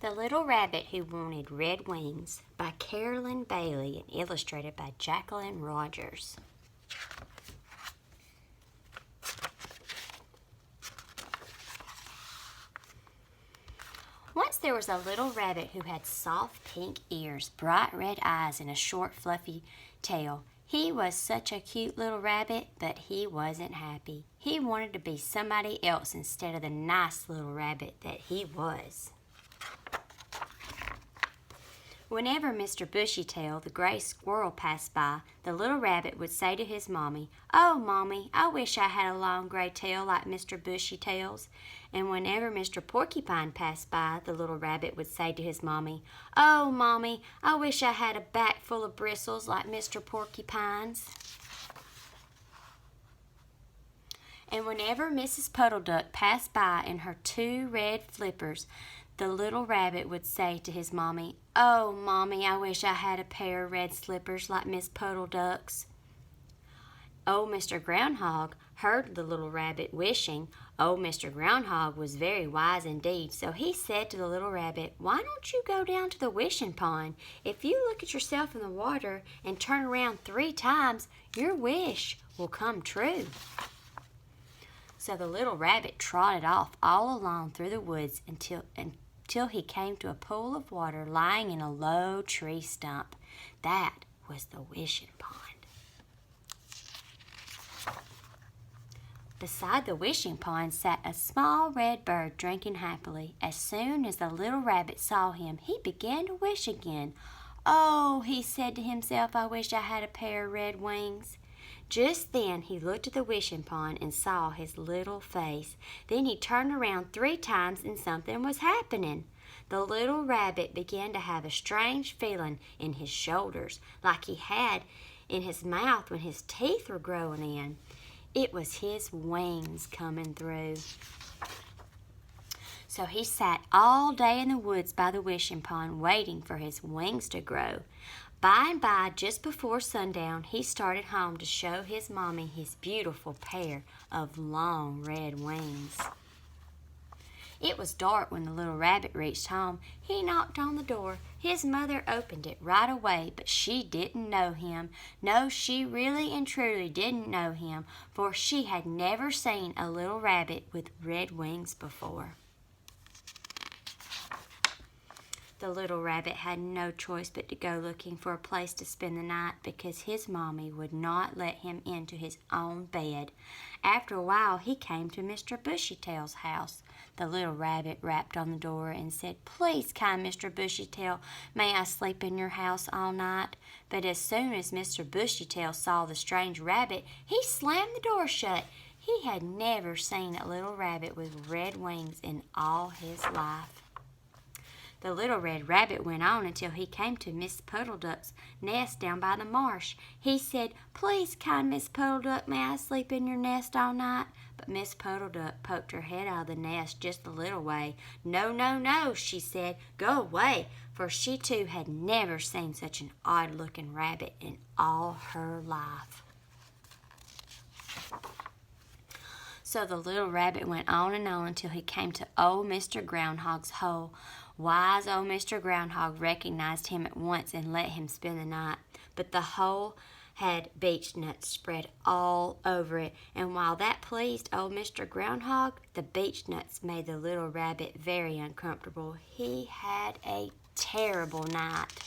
The Little Rabbit Who Wanted Red Wings by Carolyn Bailey and illustrated by Jacqueline Rogers. Once there was a little rabbit who had soft pink ears, bright red eyes, and a short fluffy tail. He was such a cute little rabbit, but he wasn't happy. He wanted to be somebody else instead of the nice little rabbit that he was. Whenever Mr. Bushytail, the gray squirrel, passed by, the little rabbit would say to his mommy, "Oh, Mommy, I wish I had a long gray tail like Mr. Bushytail's." And whenever Mr. Porcupine passed by, the little rabbit would say to his mommy, "Oh, Mommy, I wish I had a back full of bristles like Mr. Porcupine's." And whenever Mrs. Puddle Duck passed by in her 2 red flippers, the little rabbit would say to his mommy, "Oh, Mommy, I wish I had a pair of red slippers like Miss Puddle Duck's." Old Mr. Groundhog heard the little rabbit wishing. Old Mr. Groundhog was very wise indeed, so he said to the little rabbit, "Why don't you go down to the wishing pond? If you look at yourself in the water and turn around 3 times, your wish will come true." So the little rabbit trotted off all along through the woods until he came to a pool of water lying in a low tree stump. That was the wishing pond. Beside the wishing pond sat a small red bird drinking happily. As soon as the little rabbit saw him, he began to wish again. "Oh," he said to himself, "I wish I had a pair of red wings." Just then he looked at the wishing pond and saw his little face. Then he turned around 3 times and something was happening. The little rabbit began to have a strange feeling in his shoulders, like he had in his mouth when his teeth were growing in. It was his wings coming through. So he sat all day in the woods by the wishing pond waiting for his wings to grow. By and by, just before sundown, he started home to show his mommy his beautiful pair of long red wings. It was dark when the little rabbit reached home. He knocked on the door. His mother opened it right away, but she didn't know him. No, she really and truly didn't know him, for she had never seen a little rabbit with red wings before. The little rabbit had no choice but to go looking for a place to spend the night because his mommy would not let him into his own bed. After a while, he came to Mr. Bushytail's house. The little rabbit rapped on the door and said, "Please, kind Mr. Bushytail, may I sleep in your house all night?" But as soon as Mr. Bushytail saw the strange rabbit, he slammed the door shut. He had never seen a little rabbit with red wings in all his life. The little red rabbit went on until he came to Miss Puddle Duck's nest down by the marsh. He said, "Please, kind Miss Puddle Duck, may I sleep in your nest all night?" But Miss Puddle Duck poked her head out of the nest just a little way. "No, no, no," she said, "go away," for she too had never seen such an odd-looking rabbit in all her life. So the little rabbit went on and on until he came to old Mr. Groundhog's hole. Wise old Mr. Groundhog recognized him at once and let him spend the night. But the hole had beech nuts spread all over it, and while that pleased old Mr. Groundhog, the beech nuts made the little rabbit very uncomfortable. He had a terrible night.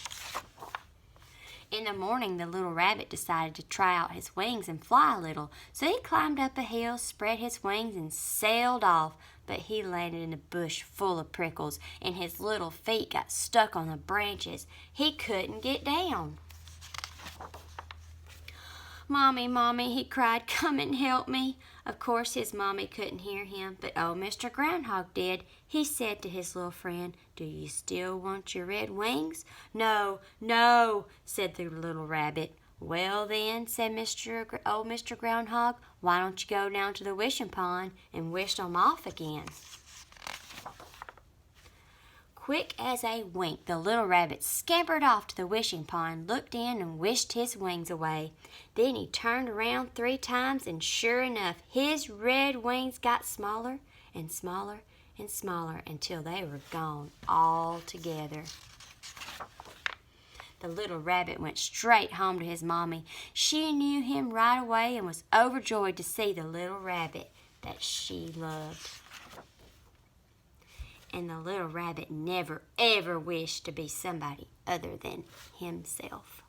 In the morning, the little rabbit decided to try out his wings and fly a little. So he climbed up a hill, spread his wings, and sailed off. But he landed in a bush full of prickles, and his little feet got stuck on the branches. He couldn't get down. "Mommy, Mommy," he cried, "come and help me." Of course, his mommy couldn't hear him, but old Mr. Groundhog did. He said to his little friend, "Do you still want your red wings?" "No, no," said the little rabbit. "Well then," said old Mr. Groundhog, "why don't you go down to the wishing pond and wish them off again?" Quick as a wink, the little rabbit scampered off to the wishing pond, looked in, and wished his wings away. Then he turned around 3 times, and sure enough, his red wings got smaller and smaller and smaller until they were gone altogether. The little rabbit went straight home to his mommy. She knew him right away and was overjoyed to see the little rabbit that she loved. And the little rabbit never, ever wished to be somebody other than himself.